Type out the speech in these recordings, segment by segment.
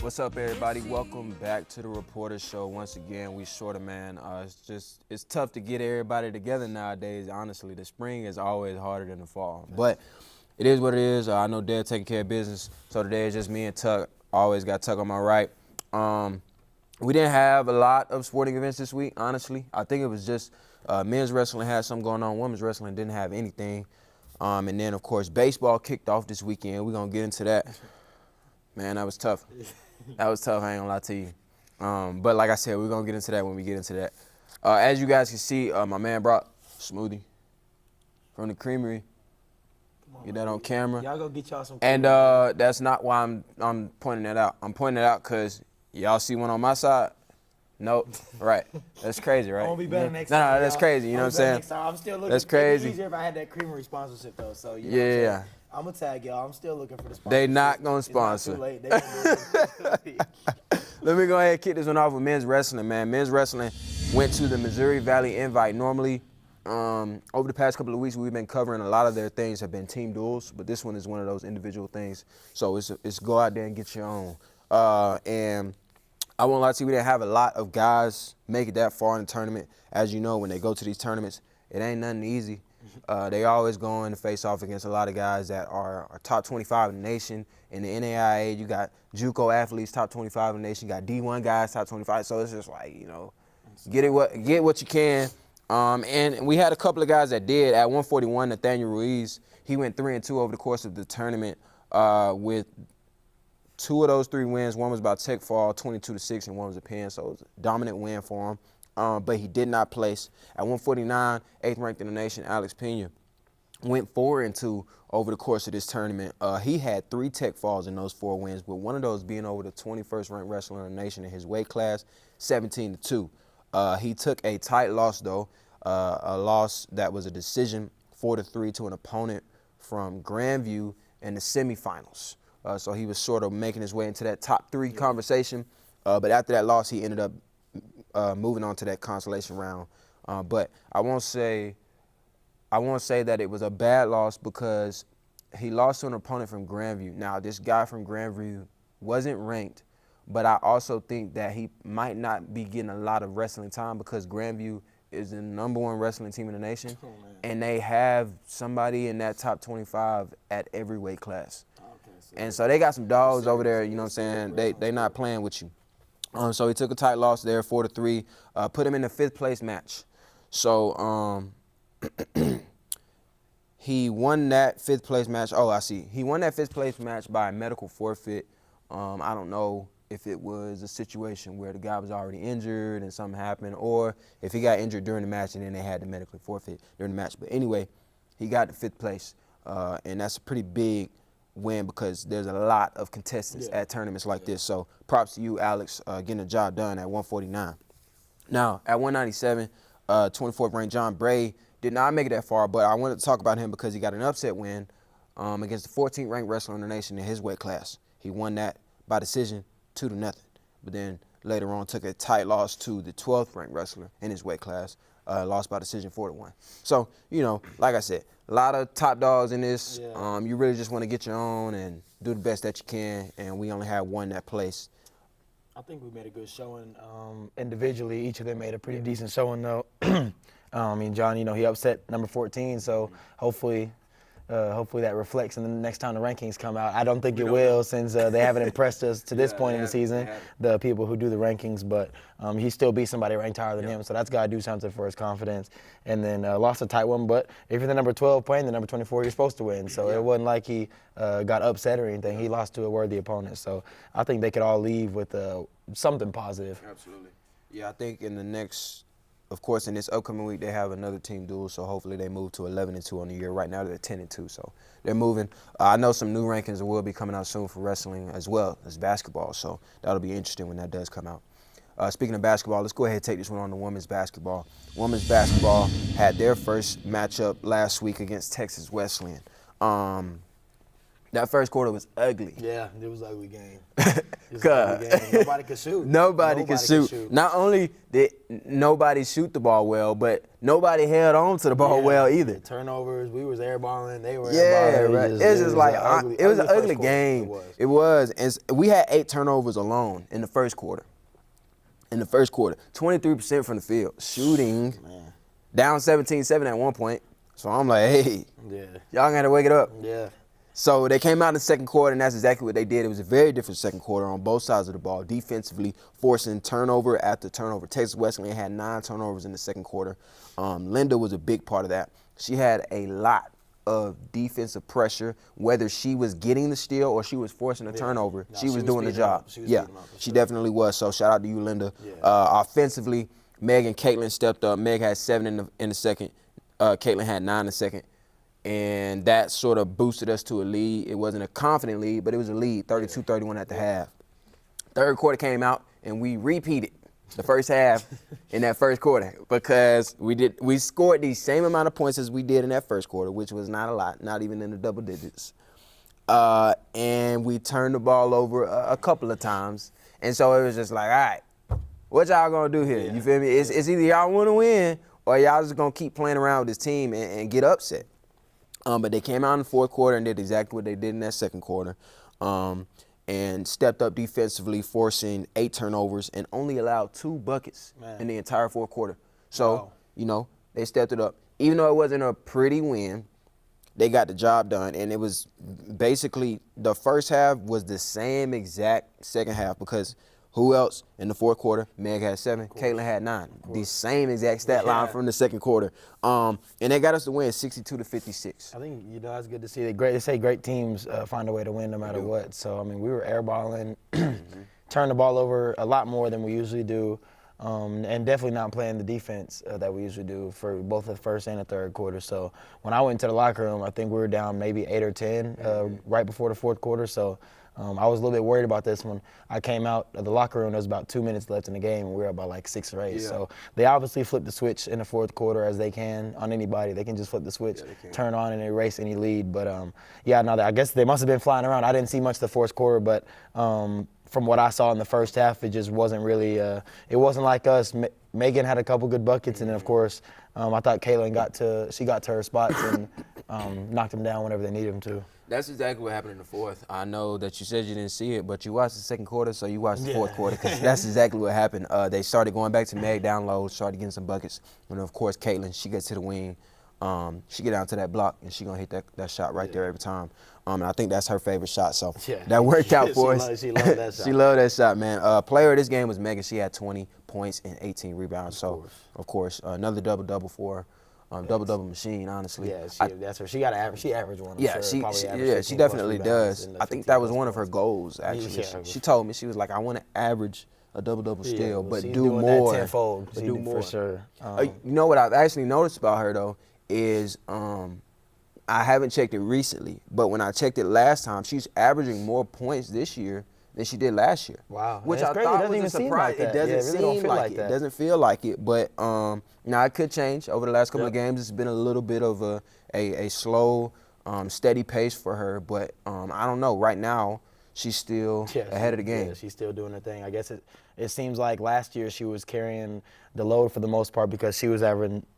What's up, everybody? Welcome back to the rePORTER Show. Once again, we shorter, man. It's tough to get everybody together nowadays. Honestly, the spring is always harder than the fall, but it is what it is. I know Dad taking care of business, so today is just me and Tuck. Always got Tuck on my right. We didn't have a lot of sporting events this week, honestly. I think it was just men's wrestling had something going on. Women's wrestling didn't have anything. And then, of course, baseball kicked off this weekend. We're going to get into that. Man, that was tough. That was tough, I ain't gonna lie to you. But like I said, we're gonna get into that when we get into that. As you guys can see, my man brought smoothie from the creamery. Get that on camera. Y'all go get y'all some. And that's not why I'm pointing that out. I'm pointing it out because y'all see one on my side. Nope. Right. That's crazy, right? I'm gonna be better next time. No, that's crazy. You know what I'm saying? I'm still looking. That's crazy. It'd be easier if I had that creamery sponsorship though. So you know yeah. I'm gonna tag y'all. I'm still looking for the sponsor. They not gonna sponsor. It's not too late. They gonna do it. Let me go ahead and kick this one off with men's wrestling, man. Men's wrestling went to the Missouri Valley Invite. Normally, over the past couple of weeks, we've been covering a lot of their things have been team duels, but this one is one of those individual things. So it's go out there and get your own. And I won't lie to you, we didn't have a lot of guys make it that far in the tournament. As you know, when they go to these tournaments, it ain't nothing easy. They always going to face off against a lot of guys that are top 25 in the nation. In the NAIA, you got JUCO athletes top 25 in the nation. You got D1 guys top 25. So it's just like, you know, get what you can. And we had a couple of guys that did. At 141, Nathaniel Ruiz, he went 3-2 over the course of the tournament with 2 of those 3 wins. One was by tech fall, 22-6, and one was a pin. So it was a dominant win for him. But he did not place. At 149, 8th ranked in the nation, Alex Pena went 4-2 over the course of this tournament. He had 3 tech falls in those 4 wins, with one of those being over the 21st ranked wrestler in the nation in his weight class, 17-2. He took a tight loss, though, a loss that was a decision, 4-3 to an opponent from Grandview in the semifinals. So he was sort of making his way into that top 3 conversation. But after that loss, he ended up moving on to that consolation round. But I won't say that it was a bad loss because he lost to an opponent from Grandview. Now, this guy from Grandview wasn't ranked, but I also think that he might not be getting a lot of wrestling time because Grandview is the #1 wrestling team in the nation, and they have somebody in that top 25 at every weight class. And so they got some dogs over there, you know what I'm saying? They not playing with you. So he took a tight loss there, 4-3, put him in the 5th place match. So he won that 5th place match. Oh, I see. He won that 5th place match by a medical forfeit. I don't know if it was a situation where the guy was already injured and something happened, or if he got injured during the match and then they had to medically forfeit during the match. But anyway, he got the 5th place, and that's a pretty big win because there's a lot of contestants at tournaments like this. So props to you, Alex, getting the job done at 149. Now, at 197, 24th ranked John Bray did not make it that far, but I wanted to talk about him because he got an upset win against the 14th ranked wrestler in the nation in his weight class. He won that by decision, 2-0. But then later on took a tight loss to the 12th ranked wrestler in his weight class, lost by decision, 4-1. So, you know, like I said, a lot of top dogs in this. You really just want to get your own and do the best that you can, and we only had one that placed. I think we made a good showing individually. Each of them made a pretty decent showing, though. I mean, John, you know, he upset number 14, so hopefully that reflects in the next time the rankings come out. I don't think it will since they haven't impressed us to this point in the season, the people who do the rankings, but he still beat somebody ranked higher than him, so that's got to do something for his confidence. And then lost a tight one, but if you're the number 12 playing the number 24, you're supposed to win, so it wasn't like he got upset or anything. He lost to a worthy opponent, so I think they could all leave with something positive. Absolutely. Yeah, I think in the next, of course, in this upcoming week, they have another team duel, so hopefully they move to 11-2 on the year. Right now, they're 10-2, so they're moving. I know some new rankings will be coming out soon for wrestling as well as basketball, so that'll be interesting when that does come out. Speaking of basketball, let's go ahead and take this one on to women's basketball. Women's basketball had their first matchup last week against Texas Wesleyan. That first quarter was ugly. Yeah, it was an ugly game. It's an ugly game. Nobody could shoot. Nobody could shoot. Not only did nobody shoot the ball well, but nobody held on to the ball well either. Turnovers, we was airballing, they were Yeah, airballing. right. It was an ugly game. It was. And we had 8 turnovers alone in the first quarter. 23% from the field. Shooting, down 17-7 at one point. So I'm like, hey, y'all got to wake it up. Yeah. So they came out in the second quarter, and that's exactly what they did. It was a very different second quarter on both sides of the ball, defensively forcing turnover after turnover. Texas Wesleyan had 9 turnovers in the second quarter. Linda was a big part of that. She had a lot of defensive pressure, whether she was getting the steal or she was forcing a turnover. She was doing the job. She definitely was. So shout out to you, Linda. Offensively, Meg and Caitlin stepped up. Meg had 7 in the second. Caitlin had 9 in the second. And that sort of boosted us to a lead. It wasn't a confident lead, but it was a lead, 32-31 at the half. Third quarter came out, and we repeated the first half in that first quarter because we scored the same amount of points as we did in that first quarter, which was not a lot, not even in the double digits. And we turned the ball over a couple of times. And so it was just like, all right, what y'all gonna do here? You feel me? It's either y'all want to win or y'all just gonna keep playing around with this team and get upset. But they came out in the fourth quarter and did exactly what they did in that second quarter, and stepped up defensively, forcing 8 turnovers and only allowed 2 buckets in the entire fourth quarter. So, they stepped it up. Even though it wasn't a pretty win, they got the job done. And it was basically the first half was the same exact second half because who else in the fourth quarter? Meg had 7, Caitlin had 9. The same exact stat line from the second quarter. And they got us to win 62-56. I think, it's good to see. They say great teams find a way to win no matter what. So, I mean, we were airballing, turned the ball over a lot more than we usually do, and definitely not playing the defense that we usually do for both the first and the third quarter. So when I went into the locker room, I think we were down maybe 8 or 10 right before the fourth quarter. So I was a little bit worried about this when I came out of the locker room. There was about 2 minutes left in the game, and we were about like 6 or 8. So they obviously flipped the switch in the fourth quarter as they can on anybody. They can just flip the switch, turn on, and erase any lead. But, I guess they must have been flying around. I didn't see much of the fourth quarter, but from what I saw in the first half, it just wasn't really it wasn't like us. Megan had a couple good buckets, and then, of course, I thought Caitlin got to her spots and knocked them down whenever they needed them to. That's exactly what happened in the fourth. I know that you said you didn't see it, but you watched the second quarter, so you watched the fourth quarter because that's exactly what happened. They started going back to Meg down low, started getting some buckets. And, of course, Caitlin, she gets to the wing. She get down to that block, and she going to hit that shot right there every time. And I think that's her favorite shot. So that worked out for us. She loved that shot. She loved that shot, man. Player of this game was Megan. She had 20 points and 18 rebounds. Of course, another double-double for her. Double-double machine, honestly. Yeah, that's her. She got an average. She averaged one. She definitely does. I think that was one of her goals, actually. She told me, she was like, I want to average a double-double still, but do more. That tenfold. But do more. For sure. You know what I've actually noticed about her, though, is I haven't checked it recently, but when I checked it last time, she's averaging more points this year than she did last year. Wow. Which I thought was a surprise. It doesn't seem like it. It doesn't feel like it, but now it could change. Over the last couple of games, it's been a little bit of a slow, steady pace for her, but I don't know. Right now, she's still ahead of the game. Yeah, she's still doing her thing. I guess it seems like last year she was carrying the load for the most part because she was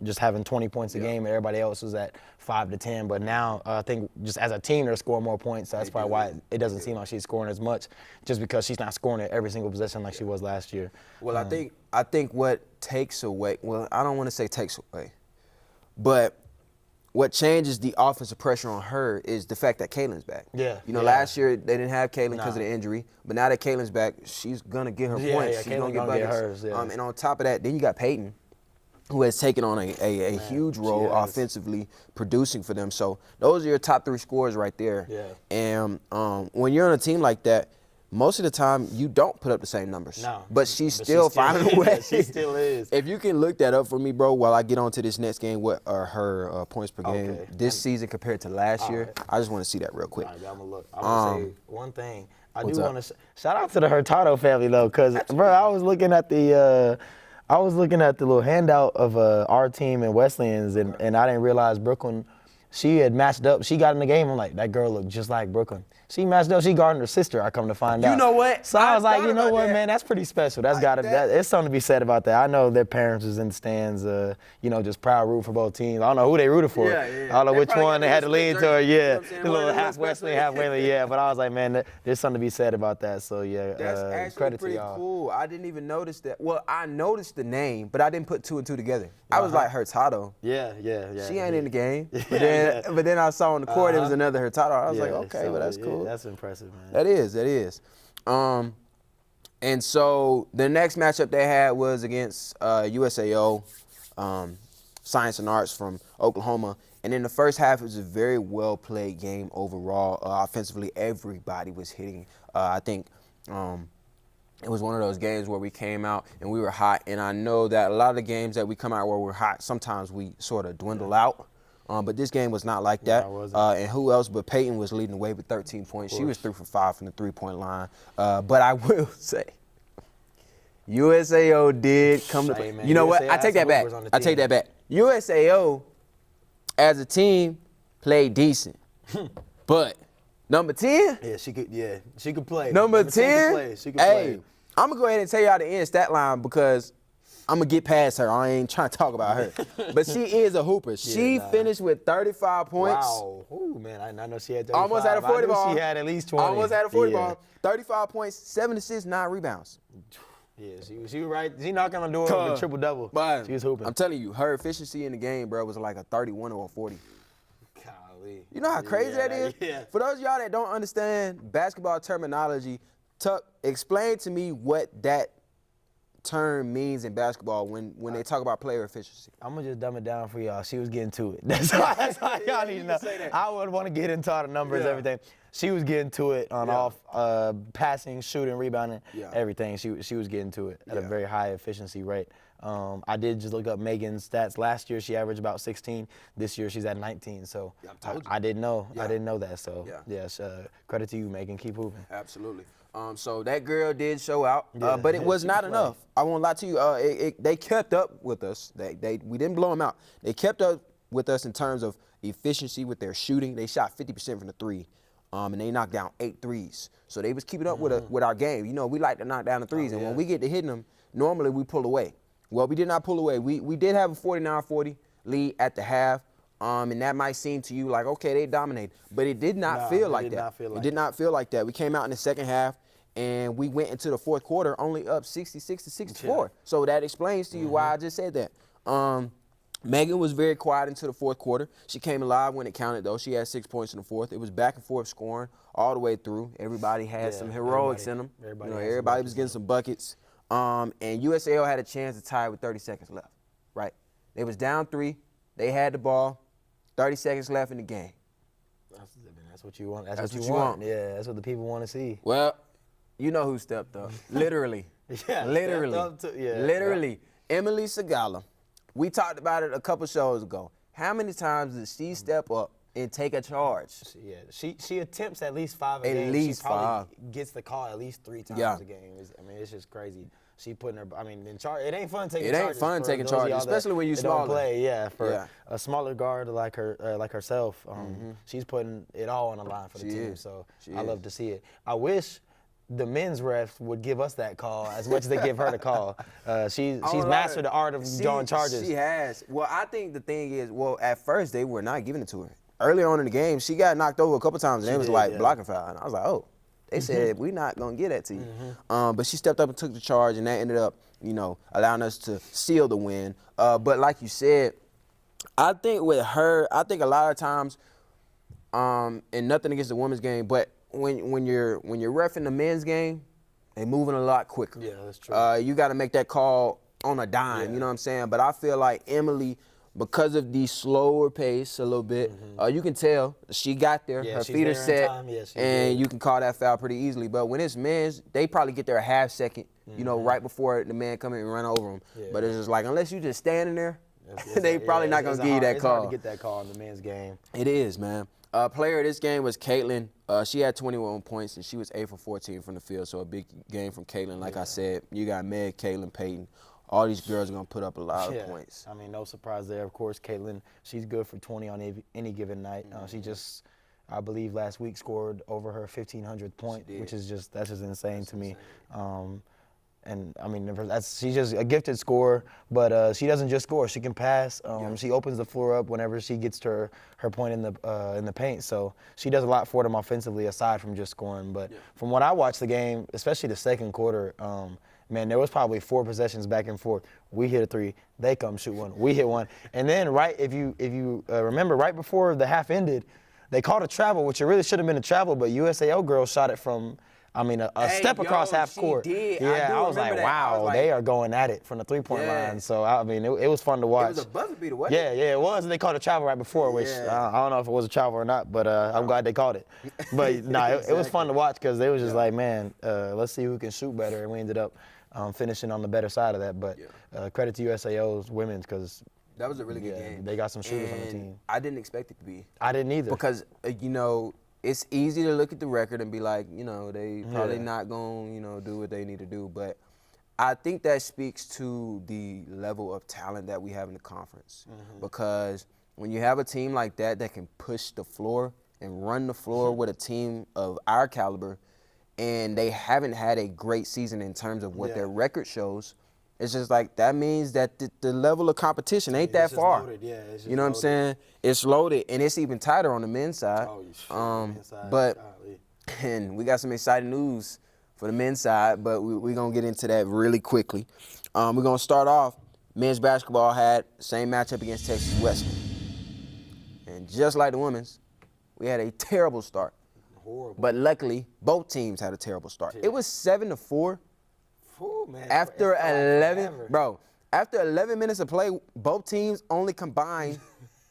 just having 20 points a game and everybody else was at 5 to 10. But now I think just as a team they're scoring more points. So that's probably why it doesn't seem like she's scoring as much, just because she's not scoring at every single possession like she was last year. Well, I think what takes away, well, I don't want to say takes away, but what changes the offensive pressure on her is the fact that Caitlin's back. Last year they didn't have Caitlin because of the injury, but now that Caitlin's back, she's gonna get her points. She's gonna get buckets. Hers, and on top of that, then you got Peyton, who has taken on a huge role offensively, producing for them. So those are your top 3 scorers right there. And when you're on a team like that, most of the time you don't put up the same numbers. No. But she's still finding a way. She still is. If you can look that up for me, bro, while I get on to this next game, what are her points per game this season compared to last year? I just want to see that real quick. All right, I'm going to look. I'm going to say one thing. I do want to shout out to the Hurtado family, though, because, bro, I was looking at the little handout of our team and Wesleyan's, and I didn't realize Brooklyn she had matched up. She got in the game. I'm like, that girl looked just like Brooklyn. She matched up. She guarded her sister. I come to find out. You know what? So I was like, you know thought what, about that. man? That's pretty special. That's got to. It's something to be said about that. I know their parents was in the stands, you know, just proud root for both teams. I don't know who they rooted for. Yeah. I don't know They which probably one got they had to the lean split toward. jersey, you know Yeah, what I'm saying? the little One of the half split Wesley, jersey. half Wayland. Yeah, but I was like, man, there's something to be said about that. So yeah, That's actually credit to pretty y'all. cool. I didn't even notice that. Well, I noticed the name, but I didn't put 2 and 2 together. I was like, Hurtado. Yeah. She ain't in the game. But Yeah, then I saw on the court it was another Hurtado. I was like, okay, so well that's cool. That's impressive, man. That is. And so the next matchup they had was against USAO, Science and Arts from Oklahoma. And in the first half, it was a very well played game overall. Offensively, everybody was hitting. I think it was one of those games where we came out and we were hot. And I know that a lot of the games that we come out where we're hot, sometimes we sort of dwindle out. But this game was not like that. it wasn't. And who else but Peyton was leading the way with 13 points. She was 3 for 5 from the three-point line. But I will say, USAO did come Hey, to. man, You know what? USAO I take that had back. some hoopers on the I take team. that back. USAO, as a team, played decent. But number 10, Yeah, she could play. number 10 10, could play. She could hey, play. I'm going to go ahead and tell y'all the end stat line because I'm going to get past her. I ain't trying to talk about her. But she is a hooper. She finished with 35 points. Wow. Ooh, man, I know she had 35. Almost had a 40 I knew ball. She had at least 20. Almost had a 40 Yeah. ball. 35 points, 7 assists, 9 rebounds. Yeah, she was right. She knocking on the door with a triple double. But She was hooping. I'm telling you, her efficiency in the game, bro, was like a 31 or a 40. Golly. You know how crazy that is? Yeah. For those of y'all that don't understand basketball terminology, Tuck, explain to me what that term means in basketball when they talk about player efficiency. I'm gonna just dumb it down for y'all. She was getting to it. That's all y'all need to know. I would want to get into all the numbers, everything. She was getting to it on off passing, shooting, rebounding, everything. She was getting to it at a very high efficiency rate. I did just look up Megan's stats. Last year she averaged about 16. This year she's at 19. So I didn't know. I didn't know that. So yes, credit to you, Megan. Keep hooping. Absolutely. So that girl did show out, but it was not enough. I won't lie to you. They kept up with us. We didn't blow them out. They kept up with us in terms of efficiency with their shooting. They shot 50% from the three, and they knocked down 8 threes. So they was keeping up with our game. You know, we like to knock down the threes, and when we get to hitting them, normally we pull away. Well, we did not pull away. We did have a 49-40 lead at the half. And that might seem to you like, okay, they dominated. But it did not feel like that. It did not feel like that. We came out in the second half, and we went into the fourth quarter only up 66-64. Yeah. So that explains to you why I just said that. Megan was very quiet into the fourth quarter. She came alive when it counted, though. She had 6 points in the fourth. It was back and forth scoring all the way through. Everybody had some heroics in them. Everybody was getting some buckets. And USAO had a chance to tie with 30 seconds left, right? They was down 3. They had the ball. 30 seconds left in the game. That's what you want. That's what you want. Yeah, that's what the people want to see. Well, you know who stepped up. Literally. Literally. Emily Segala. We talked about it a couple shows ago. How many times did she step up and take a charge? She attempts at least 5 a game. At least she probably 5. Gets the call at least 3 times a game. It's just crazy. She putting her. In charge. It ain't fun taking. It ain't fun taking charges, especially when you smaller. Don't play, for a smaller guard like herself. She's putting it all on the line for the team. So I love to see it. I wish the men's refs would give us that call as much as they give her the call. She's mastered the art of drawing charges. She has. Well, I think the thing is, at first they were not giving it to her. Earlier on in the game, she got knocked over a couple times, and it was blocking foul. And I was like, oh. They said, we're not going to get that to you. But she stepped up and took the charge, and that ended up, allowing us to seal the win. But like you said, I think with her, a lot of times, and nothing against the women's game, but when you're reffing the men's game, they moving a lot quicker. Yeah, that's true. You got to make that call on a dime, you know what I'm saying? But I feel like Emily, because of the slower pace a little bit, you can tell she got there. Her feet are set, and you can call that foul pretty easily. But when it's men's, they probably get there a half second, right before the man come in and run over them. But it's just like, unless you just standing there, they probably not going to give you that call. It's hard to get that call in the men's game. It is, man. Player of this game was Caitlin. She had 21 points, and she was 8 for 14 from the field, so a big game from Caitlin. Like I said, you got Meg, Caitlin, Peyton, all these girls are going to put up a lot of points. I mean, no surprise there. Of course, Caitlin, she's good for 20 on any given night. She just, I believe, last week scored over her 1,500th point, which is that's just insane to me. And I mean, she's just a gifted scorer, but she doesn't just score. She can pass. She opens the floor up whenever she gets to her point in the paint. So she does a lot for them offensively, aside from just scoring. But from what I watched the game, especially the second quarter, man, there was probably 4 possessions back and forth. We hit a 3, they come shoot 1, we hit 1, and then if you remember, right before the half ended, they called a travel, which it really should have been a travel, but USAO girls shot it from. I mean, a step across half court. Did. Yeah, I was like, wow, they are going at it from the 3-point line. So, I mean, it was fun to watch. It was a buzzer beater, wasn't it? Yeah, it was. And they called a travel right before, which I don't know if it was a travel or not, but I'm glad they called it. But, it was fun to watch because they was just like, man, let's see who can shoot better. And we ended up finishing on the better side of that. But credit to USAO's women's because that was a really good game. They got some shooters on the team. I didn't expect it to be. I didn't either. Because, it's easy to look at the record and be like, they probably not going to, do what they need to do. But I think that speaks to the level of talent that we have in the conference. Because when you have a team like that can push the floor and run the floor with a team of our caliber, and they haven't had a great season in terms of what their record shows, it's just like that means that the level of competition ain't that far. Loaded. Yeah, it's just you know what I'm saying? It's loaded, and it's even tighter on the men's side. And we got some exciting news for the men's side, but we're going to get into that really quickly. We're going to start off, men's basketball had same matchup against Texas Western. And just like the women's, we had a terrible start. Horrible. But luckily, both teams had a terrible start. It was 7-4. Man, after 11 minutes of play, both teams only combined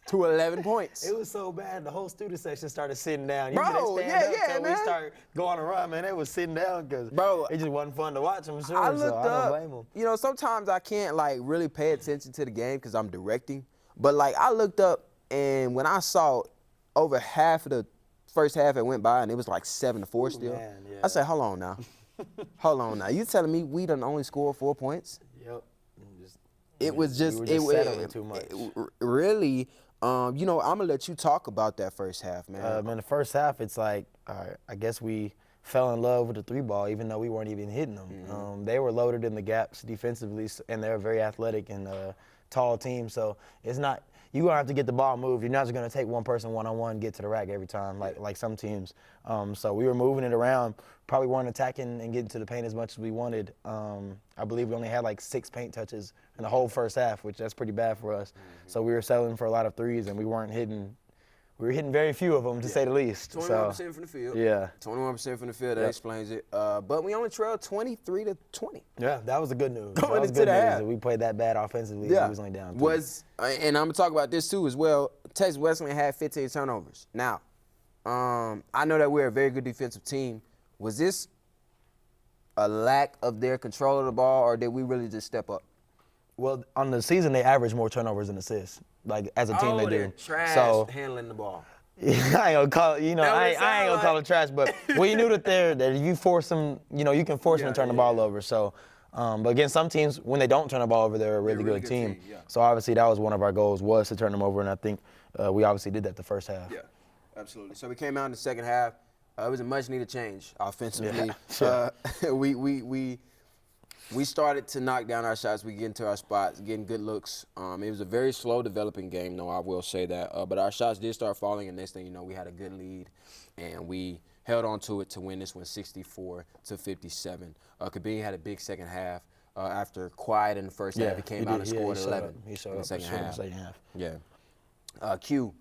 to 11 points. It was so bad, the whole student section started sitting down. Bro, man. We started going around, man. They was sitting down because it just wasn't fun to watch, I'm sure. I looked I don't blame them. Sometimes I can't, really pay attention to the game because I'm directing. But, I looked up, and when I saw over half of the first half, it went by, and it was 7-4 still. Man, yeah. I said, hold on now. Hold on now. You telling me we done only scored 4 points? Yep. It was settling too much. Really, I'm gonna let you talk about that first half, man. Man, the first half, it's like, all right, I guess we fell in love with the 3-ball, even though we weren't even hitting them. They were loaded in the gaps defensively, and they're a very athletic and tall team. So it's not. You're going to have to get the ball moved. You're not just going to take one person one-on-one, get to the rack every time like some teams. So we were moving it around, probably weren't attacking and getting to the paint as much as we wanted. I believe we only had 6 paint touches in the whole first half, which that's pretty bad for us. So we were settling for a lot of threes, and we weren't hitting. We were hitting very few of them, to say the least. 21% from the field. Yeah. 21% from the field. That explains it. But we only trailed 23-20. Yeah, that was the good news. Going into the half. We played that bad offensively. Yeah. We was only down. And I'm going to talk about this, too, as well. Texas Wesleyan had 15 turnovers. Now, I know that we're a very good defensive team. Was this a lack of their control of the ball, or did we really just step up? Well, on the season, they average more turnovers than assists. As a team, they do. Trash handling the ball. I ain't gonna call I ain't gonna call it trash, but we knew that if you force them, you can force them to turn the ball over. So, but again, some teams when they don't turn the ball over, they're a really good team. So obviously that was one of our goals was to turn them over, and I think we obviously did that the first half. Yeah, absolutely. So we came out in the second half. It was a much needed change offensively. We started to knock down our shots. We get into our spots, getting good looks. It was a very slow developing game, though, I will say that. But our shots did start falling, and next thing you know, we had a good lead, and we held on to it to win this one 64-57. Kabini had a big second half. After quiet in the first half, he came out and scored 11 in the second half. Yeah. Q,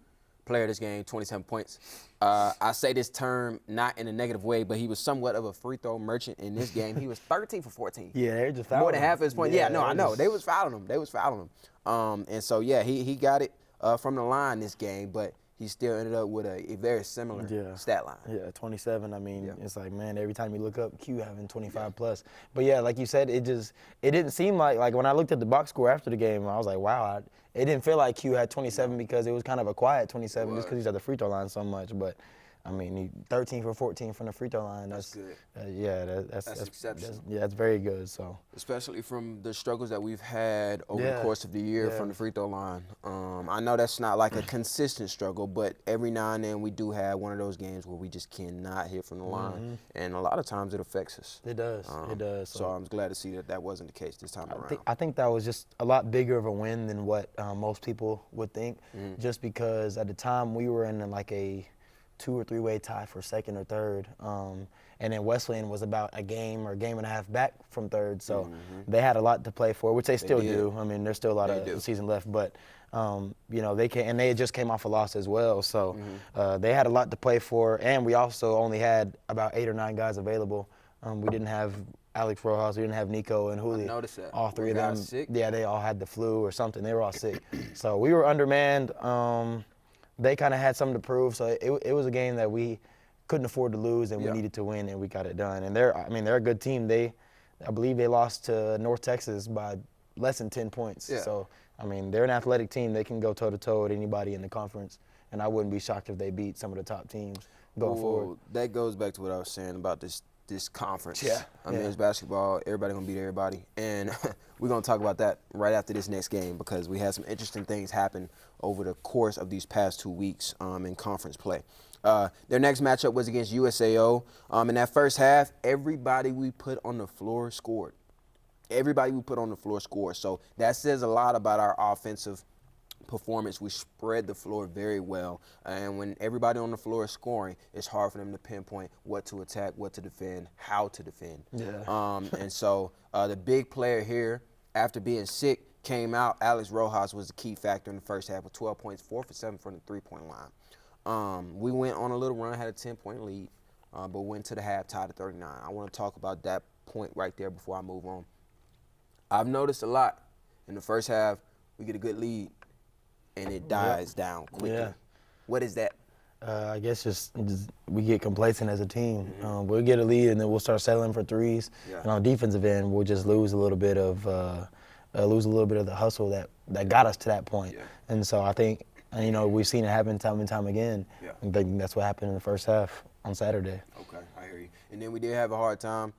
player of this game, 27 points. I say this term not in a negative way, but he was somewhat of a free throw merchant in this game. He was 13 for 14. Yeah, they're just fouling more than half of his points. Yeah, no, I know. They was fouling him. And so, yeah, he got it from the line this game, but he still ended up with a very similar stat line. Yeah, 27. I mean, it's like, man, every time you look up, Q having 25 plus. But, yeah, like you said, it didn't seem like when I looked at the box score after the game, I was like, wow, it didn't feel like Q had 27 because it was kind of a quiet 27 just because he's at the free throw line so much. But I mean, he 13 for 14 from the free throw line. That's good. That's exceptional. That's very good. So especially from the struggles that we've had over the Yeah. course of the year Yeah. from the free throw line. I know that's not like a consistent struggle, but every now and then we do have one of those games where we just cannot hit from the line, and a lot of times it affects us. it does. It does. So I'm glad to see that that wasn't the case this time around. I think that was just a lot bigger of a win than what most people would think, just because at the time we were in like a 2 or 3 way tie for second or third, and then Wesleyan was about a game or a game and a half back from third, so they had a lot to play for, which they still do. I mean, there's still a lot of the season left, but you know, they just came off a loss as well, so they had a lot to play for, and we also only had about 8 or 9 guys available. We didn't have Alex Rojas, we didn't have Nico and Julio. I noticed that. All 3 of them. Sick? Yeah, they all had the flu or something. They were all sick. So we were undermanned. They kind of had something to prove. So it was a game that we couldn't afford to lose, and we needed to win, and we got it done. And they're a good team. I believe they lost to North Texas by less than 10 points. Yeah. So, I mean, they're an athletic team. They can go toe-to-toe with anybody in the conference, and I wouldn't be shocked if they beat some of the top teams going forward. That goes back to what I was saying about this conference. Yeah. I mean, it's basketball. Everybody gonna beat everybody, and we're gonna talk about that right after this next game because we had some interesting things happen over the course of these past 2 weeks in conference play. Their next matchup was against USAO. In that first half, everybody we put on the floor scored. Everybody we put on the floor scored. So that says a lot about our offensive performance. We spread the floor very well, and when everybody on the floor is scoring, it's hard for them to pinpoint what to attack, what to defend, how to defend. Yeah. And so the big player here, after being sick, came out. Alex Rojas was the key factor in the first half with 12 points, 4 for 7 from the three-point line. We went on a little run, had a 10-point lead, but went to the half tied at 39. I want to talk about that point right there before I move on. I've noticed a lot in the first half, we get a good lead, and it dies down quickly. Yeah. What is that? I guess just we get complacent as a team. We'll get a lead, and then we'll start settling for threes. Yeah. And on defensive end, we'll just lose a little bit of the hustle that got us to that point. Yeah. And so I think, you know, we've seen it happen time and time again. Yeah. I think that's what happened in the first half on Saturday. Okay, I hear you. And then we did have a hard time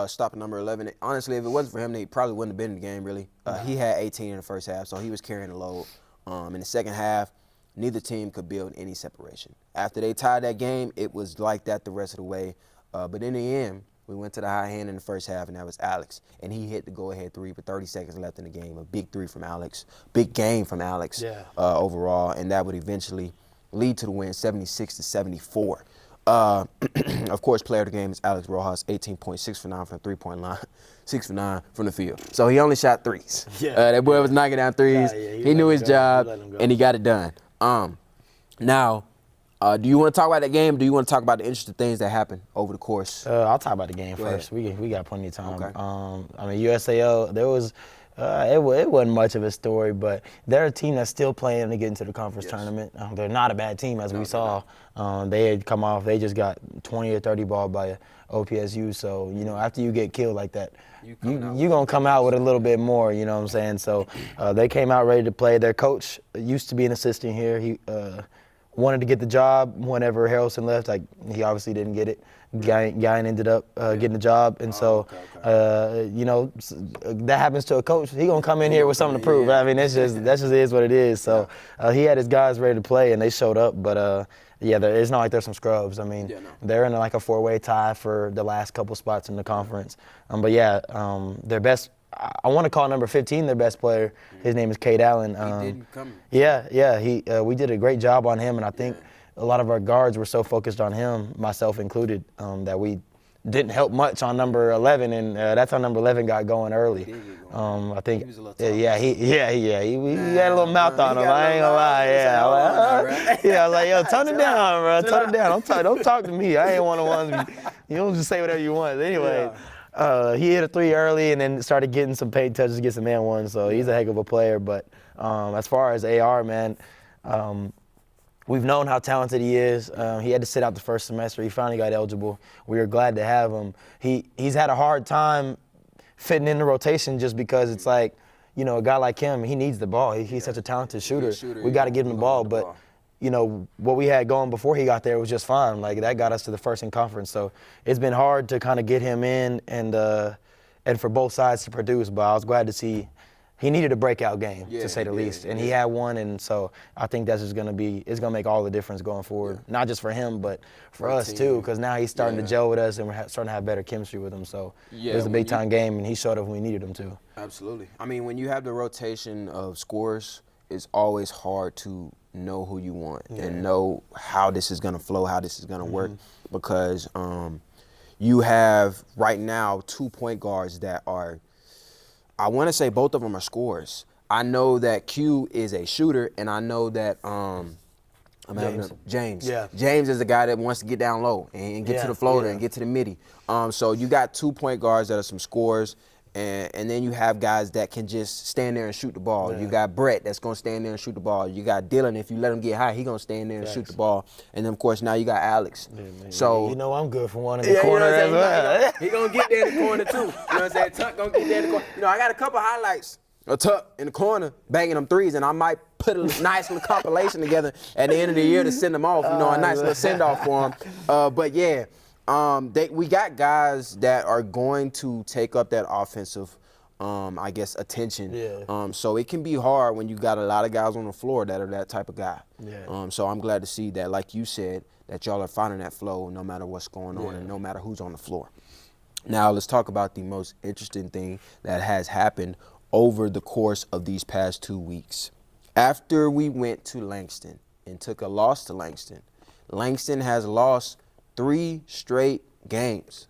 stopping number 11. Honestly, if it wasn't for him, they probably wouldn't have been in the game, really. He had 18 in the first half, so he was carrying the load. In the second half, neither team could build any separation. After they tied that game, it was like that the rest of the way. But in the end, we went to the high hand in the first half, and that was Alex. And he hit the go-ahead 3 with 30 seconds left in the game. A big 3 from Alex. Big game from Alex overall, and that would eventually lead to the win 76-74. Of course, player of the game is Alex Rojas, 18.6 for 9 from the three-point line, 6 for 9 from the field. So he only shot threes. That boy was knocking down threes. He knew his job, and he got it done. Now, do you want to talk about that game? Or do you want to talk about the interesting things that happened over the course? I'll talk about the game first. We got plenty of time. Okay. I mean, USAO, there was it wasn't much of a story, but they're a team that's still playing to get into the conference tournament. They're not a bad team, as we saw. They had come off. They just got 20 or 30 ball by OPSU. So, you know, after you get killed like that, you're going to come out with a little bit more, you know what I'm saying? So they came out ready to play. Their coach used to be an assistant here. He wanted to get the job whenever Harrelson left. Like, he obviously didn't get it. Guy ended up getting the job, and so you know, that happens to a coach. He gonna come in here with something to prove. I mean, that just is what it is. So he had his guys ready to play, and they showed up. But it's not like there's some scrubs. I mean, they're in like a 4-way tie for the last couple spots in the conference. Their best. I want to call number 15 their best player. His name is Cade Allen. He didn't come. We did a great job on him, and I think a lot of our guards were so focused on him, myself included, that we didn't help much on number 11, and that's how number 11 got going early. I think, he was a little tough. he had a little mouth on him. I ain't gonna lie. Like, yo, tone it down, bro. Tone it down. Don't talk to me. I ain't one of the ones. You don't just say whatever you want. Anyway. He hit a 3 early and then started getting some paid touches against the man one, so he's a heck of a player. But as far as AR, man, we've known how talented he is. He had to sit out the first semester. He finally got eligible. We were glad to have him. He's had a hard time fitting in the rotation just because it's like, you know, a guy like him, he needs the ball. He's such a talented shooter. We got to give him the ball. But you know, what we had going before he got there was just fine. Like, that got us to the first in conference. So it's been hard to kind of get him in and for both sides to produce. But I was glad to see he needed a breakout game, to say the least. And he had one, and so I think that's just going to be – it's going to make all the difference going forward, not just for him but for us too, because now he's starting to gel with us and we're starting to have better chemistry with him. So it was a big-time game, and he showed up when we needed him to. Absolutely. I mean, when you have the rotation of scorers, it's always hard to know who you want and know how this is going to flow, how this is going to work, because you have right now 2 point guards that are – I want to say both of them are scorers. I know that Q is a shooter, and I know that James. Yeah. James is the guy that wants to get down low and get to the floater and get to the midi. So you got 2 point guards that are some scorers, and then you have guys that can just stand there and shoot the ball. Yeah. You got Brett that's going to stand there and shoot the ball. You got Dylan, if you let him get high, he's going to stand there and shoot the ball. And then, of course, now you got Alex. So you know I'm good for one in the corner as well. He going to get there in the corner, too. You know what I'm saying? Tuck going to get there in the corner. You know, I got a couple highlights of Tuck in the corner banging them threes, and I might put a nice little compilation together at the end of the year to send them off, you know, a nice little send-off for them. But, yeah, we got guys that are going to take up that offensive I guess, attention. Yeah. So it can be hard when you got a lot of guys on the floor that are that type of guy. Yeah. So I'm glad to see that, like you said, that y'all are finding that flow no matter what's going on and no matter who's on the floor. Now let's talk about the most interesting thing that has happened over the course of these past 2 weeks. After we went to Langston and took a loss to Langston, Langston has lost 3 straight games.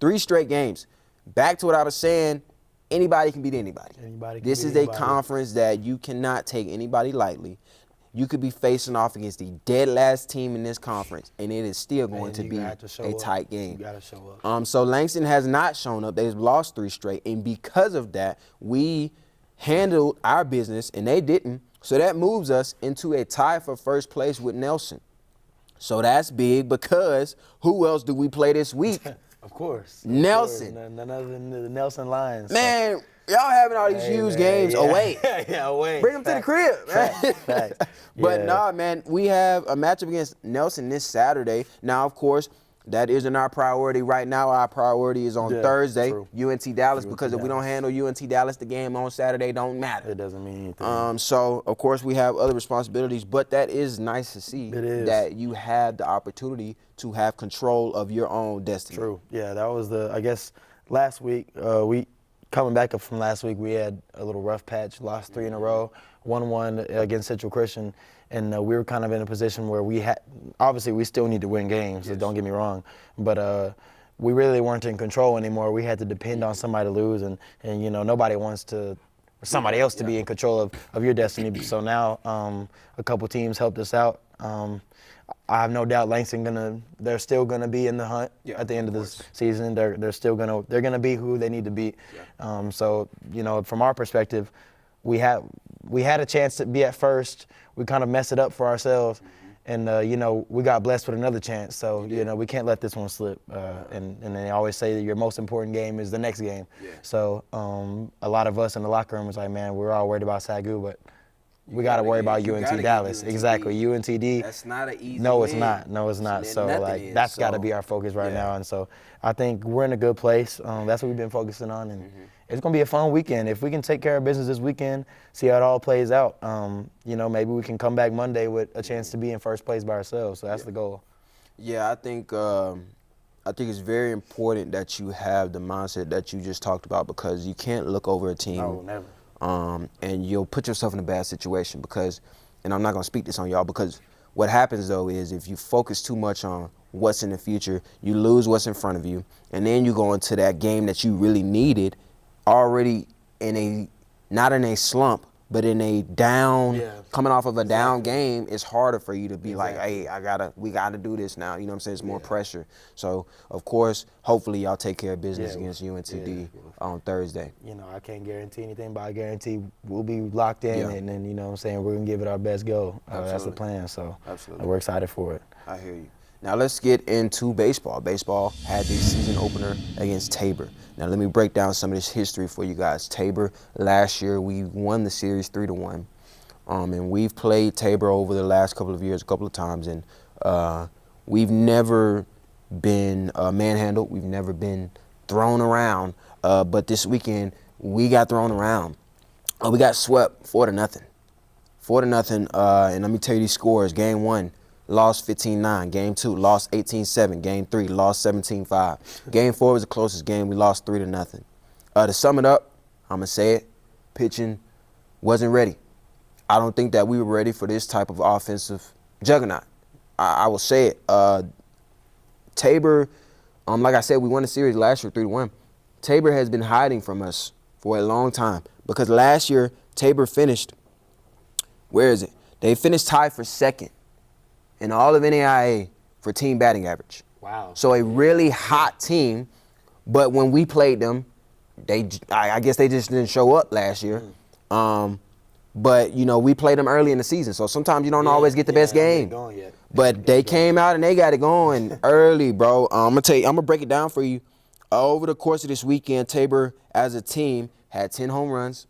3 straight games. Back to what I was saying, anybody can beat anybody. This is a conference that you cannot take anybody lightly. You could be facing off against the dead last team in this conference, and it is still going to be a tight game. You got to show up. So Langston has not shown up. They've lost 3 straight, and because of that, we handled our business, and they didn't. So that moves us into a tie for first place with Nelson. So that's big because who else do we play this week? Of course. Nelson. None other than the Nelson Lions. Man, y'all having all these huge games away. Away. Bring them to the crib, man. Facts. But nah, man, we have a matchup against Nelson this Saturday. Now, of course, that isn't our priority right now. Our priority is on Thursday, UNT Dallas, because if we don't handle UNT Dallas, the game on Saturday don't matter. It doesn't mean anything. So, of course, we have other responsibilities, but that is nice to see that you have the opportunity to have control of your own destiny. True. Yeah, that was I guess, last week, coming back up from last week, we had a little rough patch, lost 3 in a row, 1-1 against Central Christian. And we were kind of in a position where obviously we still need to win games, so don't get me wrong. But we really weren't in control anymore. We had to depend on somebody to lose, and you know, nobody wants somebody else to be in control of your destiny. So now a couple teams helped us out. I have no doubt Langston they're still gonna be in the hunt at the end of this season. They're still gonna be who they need to be. So you know, from our perspective, we had a chance to be at first. We kind of messed it up for ourselves, and you know, we got blessed with another chance. So you know, we can't let this one slip. And they always say that your most important game is the next game. So a lot of us in the locker room was like, man, we're all worried about Sagu, but we got to worry about UNT Dallas. Exactly, UNTD. That's not an easy No, it's win. not. No, it's not. So like that's got to be our focus right now. And so I think we're in a good place. That's what we've been focusing on, and it's gonna be a fun weekend. If we can take care of business this weekend, see how it all plays out. You know, maybe we can come back Monday with a chance to be in first place by ourselves. So that's the goal. Yeah, I think it's very important that you have the mindset that you just talked about, because you can't look over a team. No, never. And you'll put yourself in a bad situation because, and I'm not going to speak this on y'all, because what happens though is if you focus too much on what's in the future, you lose what's in front of you, and then you go into that game that you really needed already not in a slump, but in a down, coming off of a down game. It's harder for you to be like, hey, we gotta do this now. You know what I'm saying? It's more pressure. So of course, hopefully y'all take care of business against UNTD on Thursday. You know, I can't guarantee anything, but I guarantee we'll be locked in, and then, you know what I'm saying, we're gonna give it our best go. That's the plan. So we're excited for it. I hear you. Now let's get into baseball. Baseball had their season opener against Tabor. Now let me break down some of this history for you guys. Tabor, last year we won the series 3-1. And we've played Tabor over the last couple of years a couple of times, and we've never been manhandled. We've never been thrown around. But this weekend, we got thrown around. We got swept 4-0. 4-0. And let me tell you these scores. Game 1, lost 15-9. Game 2, lost 18-7. Game 3, lost 17-5. Game 4 was the closest game. We lost 3-0. To sum it up, I'm going to say it, pitching wasn't ready. I don't think that we were ready for this type of offensive juggernaut. I will say it. Tabor, like I said, we won the series last year 3-1. Tabor has been hiding from us for a long time because last year Tabor finished, where is it? They finished tied for second in all of NAIA for team batting average. Wow. So a really hot team, but when we played them, I guess they just didn't show up last year. But, you know, we played them early in the season, so sometimes you don't always get the best game. But they came out and they got it going early, bro. I'm gonna break it down for you. Over the course of this weekend, Tabor, as a team, had 10 home runs.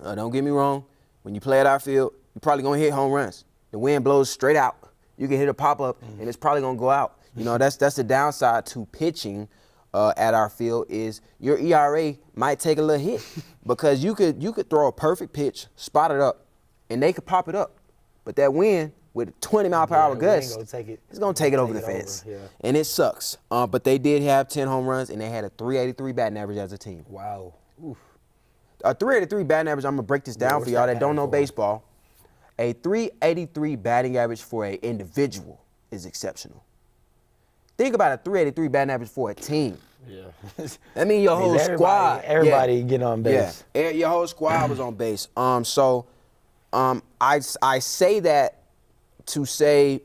Don't get me wrong. When you play at our field, you're probably gonna hit home runs. The wind blows straight out. You can hit a pop-up, and it's probably gonna go out. You know, that's the downside to pitching at our field is your ERA might take a little hit because you could throw a perfect pitch, spot it up, and they could pop it up. But that wind with a 20-mile-per-hour gust, it's going to take it over the fence. And it sucks. But they did have 10 home runs, and they had a 383 batting average as a team. Wow. Oof. A 383 batting average, I'm going to break this down for y'all that don't know baseball. A 383 batting average for an individual is exceptional. Think about a 383 batting average for a team. Yeah. That means your whole squad. Everybody get on base. Yeah, your whole squad was on base. I say that to say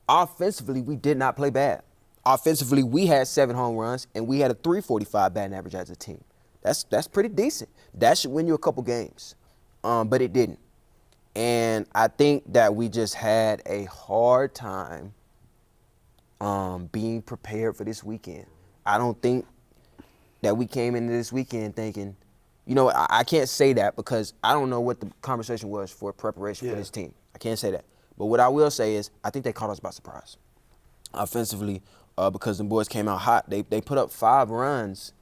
offensively we did not play bad. Offensively, we had 7 home runs and we had a 345 batting average as a team. That's pretty decent. That should win you a couple games. But it didn't. And I think that we just had a hard time being prepared for this weekend. I don't think that we came into this weekend thinking, you know, I can't say that because I don't know what the conversation was for preparation for this team. I can't say that. But what I will say is I think they caught us by surprise. Offensively, because the boys came out hot. They put up 5 runs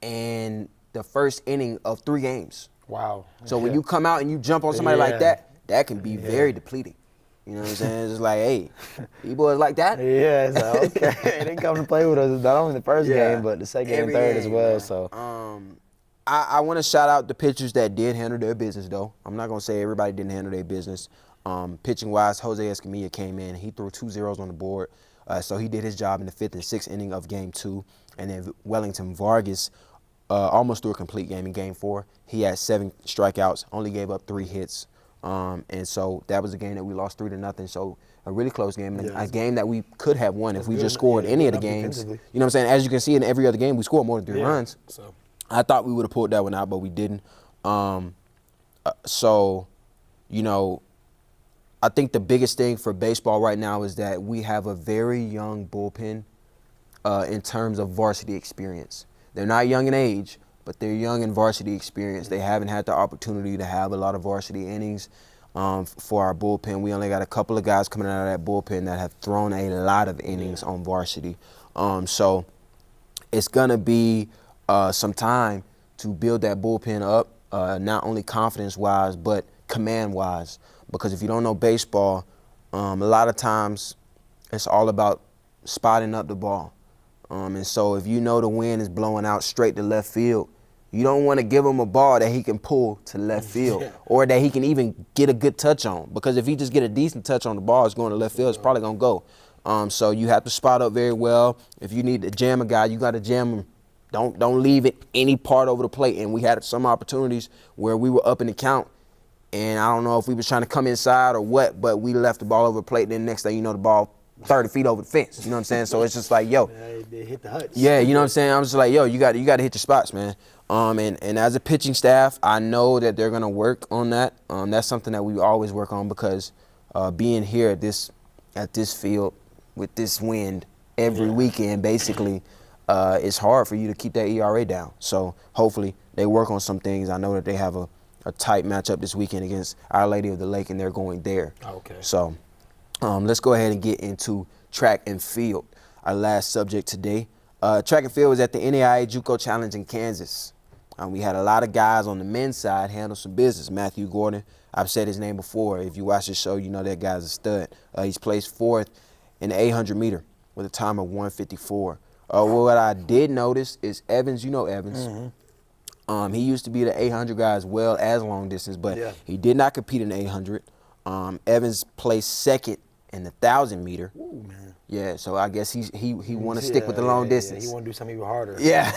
in the first inning of 3 games. Wow. So when you come out and you jump on somebody like that, that can be very depleting. You know what I'm saying? It's just like, hey, you boys like that? Yeah, it's like, okay. They didn't come to play with us not only the first game, but the second and third as well. Man. So I want to shout out the pitchers that did handle their business, though. I'm not going to say everybody didn't handle their business. Pitching-wise, Jose Escamilla came in. He threw 2 zeros on the board. So he did his job in the 5th and 6th inning of Game 2. And then Wellington Vargas almost threw a complete game in Game 4. He had 7 strikeouts, only gave up 3 hits. And so that was a game that we lost 3-0. So a really close game, and a game that we could have won if we just scored any of the games. You know what I'm saying? As you can see in every other game, we scored more than 3 runs. So I thought we would have pulled that one out, but we didn't. So, you know, I think the biggest thing for baseball right now is that we have a very young bullpen in terms of varsity experience. They're not young in age, but they're young in varsity experience. They haven't had the opportunity to have a lot of varsity innings for our bullpen. We only got a couple of guys coming out of that bullpen that have thrown a lot of innings on varsity. So it's going to be some time to build that bullpen up, not only confidence-wise, but command-wise. Because if you don't know baseball, a lot of times it's all about spotting up the ball. And so if you know the wind is blowing out straight to left field, you don't want to give him a ball that he can pull to left field or that he can even get a good touch on. Because if he just get a decent touch on the ball, it's going to left field, it's probably going to go. So you have to spot up very well. If you need to jam a guy, you got to jam him. Don't leave it any part over the plate. And we had some opportunities where we were up in the count, and I don't know if we was trying to come inside or what, but we left the ball over the plate. Then next thing you know, the ball 30 feet over the fence. You know what I'm saying? So it's just like, yo. They hit the huts. Yeah, you know what I'm saying? I'm just like, yo, you got to hit your spots, man. And as a pitching staff, I know that they're going to work on that. That's something that we always work on because being here at this field with this wind every weekend, basically, it's hard for you to keep that ERA down. So hopefully they work on some things. I know that they have a tight matchup this weekend against Our Lady of the Lake, and they're going there. Okay. So let's go ahead and get into track and field, our last subject today. Track and field was at the NAIA JUCO Challenge in Kansas. We had a lot of guys on the men's side handle some business. Matthew Gordon, I've said his name before. If you watch the show, you know that guy's a stud. He's placed 4th in the 800 meter with a time of 1:54. What I did notice is Evans, you know Evans. He used to be the 800 guy as well as long distance, but he did not compete in the 800. Evans placed 2nd in the 1,000 meter. Ooh, man. Yeah, so I guess he want to stick with the long distance. He want to do something even harder. Yeah.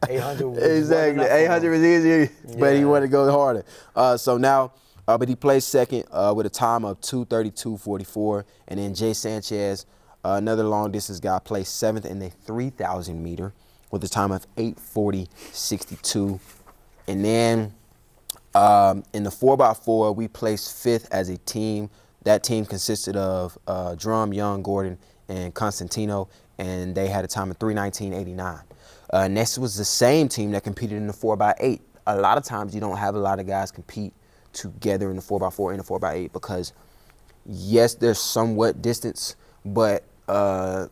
800 was exactly. 800 was easier, but he wanted to go harder. So now, but he placed 2nd with a time of 2:32.44, and then Jay Sanchez, another long distance guy, placed 7th in the 3,000 meter with a time of 8:40.62, and then in the 4x4 we placed 5th as a team. That team consisted of Drum, Young, Gordon, and Constantino, and they had a time of 3:19.89. Next was the same team that competed in the 4x8. A lot of times you don't have a lot of guys compete together in the 4x4 and the 4x8 because, yes, there's somewhat distance, but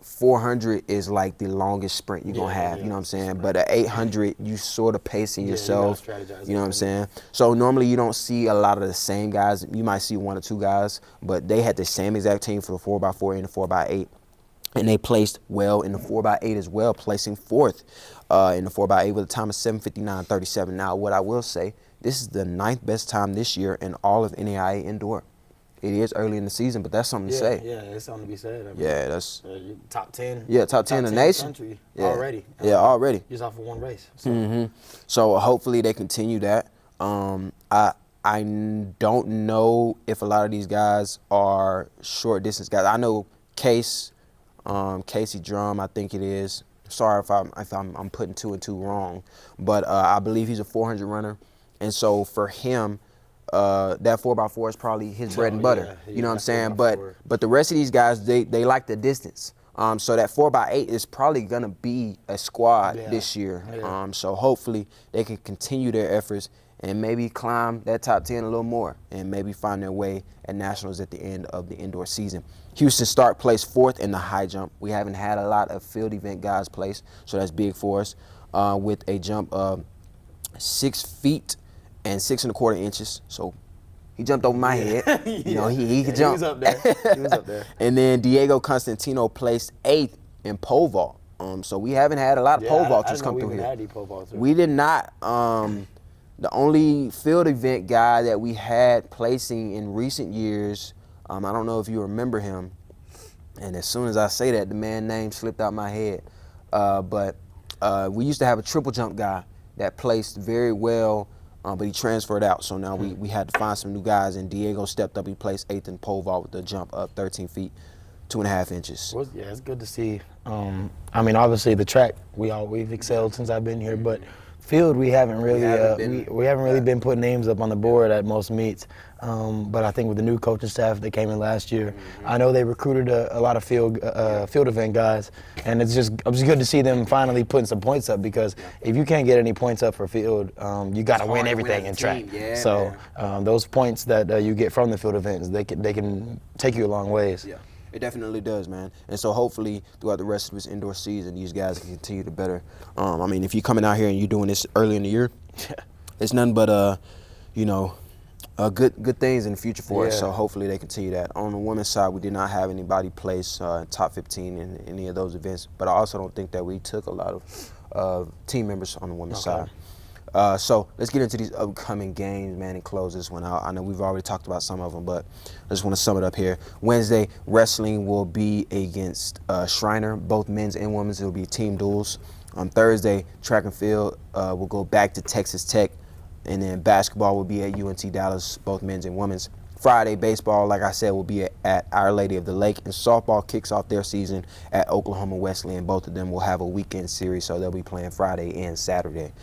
400 is like the longest sprint you're going to have, you know what I'm saying? But at 800, you sort of pacing yourself, you know what I'm saying? So normally you don't see a lot of the same guys. You might see 1 or 2 guys, but they had the same exact team for the 4x4 and the 4x8. And they placed well in the 4x8 as well, placing 4th in the 4x8 with a time of 7:59.37. Now, what I will say, this is the 9th best time this year in all of NAIA indoor. It is early in the season, but that's something to say. Yeah, it's something to be said. I mean, yeah, that's top 10. Yeah, top 10 in the nation. Country already. Yeah, already. Just off of one race. So. So hopefully they continue that. I don't know if a lot of these guys are short distance guys. I know Casey Drum, I think it is. Sorry if I'm putting 2 and 2 wrong, but I believe he's a 400 runner, and so for him. That 4x4 is probably his bread and butter. You know what I'm saying? But the rest of these guys, they like the distance. So that 4x8 is probably gonna be a squad this year. So hopefully they can continue their efforts and maybe climb that top 10 a little more and maybe find their way at nationals at the end of the indoor season. Houston Stark placed 4th in the high jump. We haven't had a lot of field event guys place, so that's big for us. With a jump of 6 feet and 6 1/4 inches, so he jumped over my head. You know, he could jump. He was up there. He was up there. And then Diego Constantino placed 8th in pole vault. So we haven't had a lot of pole vaulters come through here. Had any pole vaulters. We did not. The only field event guy that we had placing in recent years, I don't know if you remember him. And as soon as I say that, the man's name slipped out my head. But we used to have a triple jump guy that placed very well. But he transferred out, so now we had to find some new guys, and Diego stepped up. He placed 8th in pole vault with a jump up 13 feet, 2.5 inches. Yeah, it's good to see. I mean, obviously the track we've excelled since I've been here, but field we haven't really been putting names up on the board at most meets. But I think with the new coaching staff that came in last year, I know they recruited a lot of field event guys, and it's just good to see them finally putting some points up, because if you can't get any points up for field, you got to win everything in track. So those points that you get from the field events, they can take you a long ways. Yeah. It definitely does, man. And so hopefully throughout the rest of this indoor season, these guys can continue to better. I mean, if you're coming out here and you're doing this early in the year, it's nothing but, good things in the future for us. So hopefully they continue that. On the women's side, we did not have anybody place top 15 in any of those events. But I also don't think that we took a lot of team members on the women's side. So let's get into these upcoming games, man, and close this one out. I know we've already talked about some of them, but I just want to sum it up here. Wednesday, wrestling will be against Shriner, both men's and women's. It will be team duels. On Thursday, track and field will go back to Texas Tech, and then basketball will be at UNT Dallas, both men's and women's. Friday, baseball, like I said, will be at Our Lady of the Lake, and softball kicks off their season at Oklahoma Wesleyan. Both of them will have a weekend series, so they'll be playing Friday and Saturday.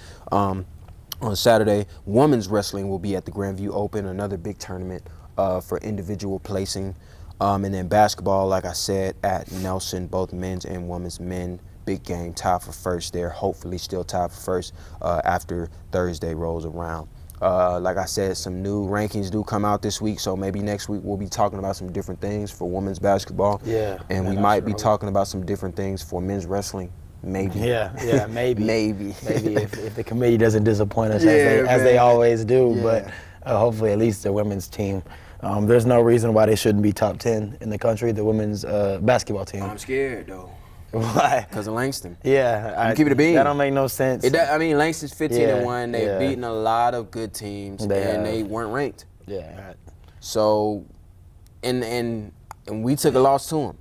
On Saturday, women's wrestling will be at the Grandview Open, another big tournament for individual placing. And then basketball, like I said, at Nelson, both men's and women's. Men, big game, tied for first there. Hopefully still tied for first after Thursday rolls around. Like I said, some new rankings do come out this week, so maybe next week we'll be talking about some different things for women's basketball. Yeah. And we might be talking about some different things for men's wrestling. Maybe. Yeah, maybe. Maybe. Maybe if the committee doesn't disappoint us as they always do. Yeah. But hopefully at least the women's team. There's no reason why they shouldn't be top 10 in the country, the women's basketball team. I'm scared, though. Why? Because of Langston. Yeah. Keep it a bean. That don't make no sense. Langston's 15-1. They've beaten a lot of good teams, and they weren't ranked. Yeah. So, and we took a loss to them.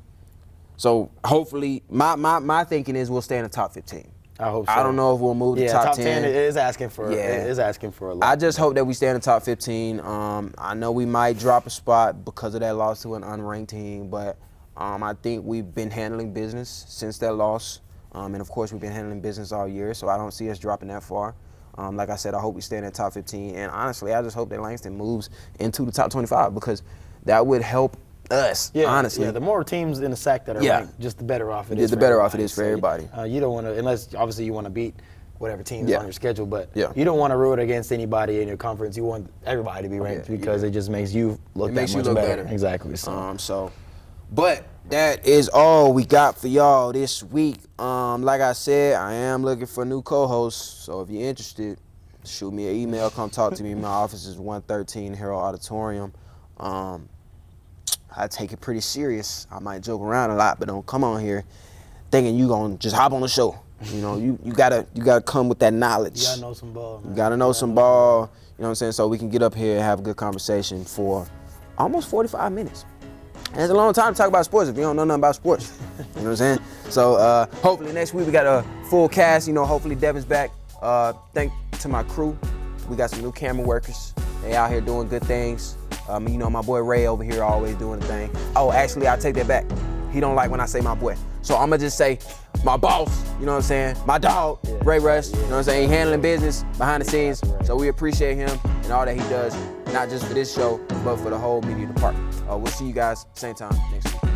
So hopefully, my thinking is we'll stay in the top 15. I hope so. I don't know if we'll move to top 10. It is asking for a lot. I just hope that we stay in the top 15. I know we might drop a spot because of that loss to an unranked team, but I think we've been handling business since that loss. And of course, we've been handling business all year, so I don't see us dropping that far. Like I said, I hope we stay in the top 15. And honestly, I just hope that Langston moves into the top 25 because that would help us, honestly. Yeah, the more teams in the SAC that are ranked, just the better off it is. The better off it is for everybody. You don't want to, unless obviously you want to beat whatever team's on your schedule, but you don't want to root against anybody in your conference. You want everybody to be ranked because it just makes you look that much better. Exactly. But that is all we got for y'all this week. Like I said, I am looking for new co-hosts, so if you're interested, shoot me an email. Come talk to me. My office is 113 Herald Auditorium. I take it pretty serious. I might joke around a lot, but don't come on here thinking you gonna just hop on the show. You know, you gotta come with that knowledge. You gotta know some ball, man. You gotta know some ball. You know what I'm saying? So we can get up here and have a good conversation for almost 45 minutes. And it's a long time to talk about sports if you don't know nothing about sports. You know what I'm saying? So hopefully next week we got a full cast. You know, hopefully Devin's back. Thank to my crew. We got some new camera workers. They out here doing good things. You know, my boy Ray over here always doing the thing. Oh, actually, I take that back. He don't like when I say my boy. So I'm going to just say my boss, you know what I'm saying? My dog, Ray Rush, you know what I'm saying? He handling business behind the scenes. So we appreciate him and all that he does, not just for this show, but for the whole media department. We'll see you guys same time next week.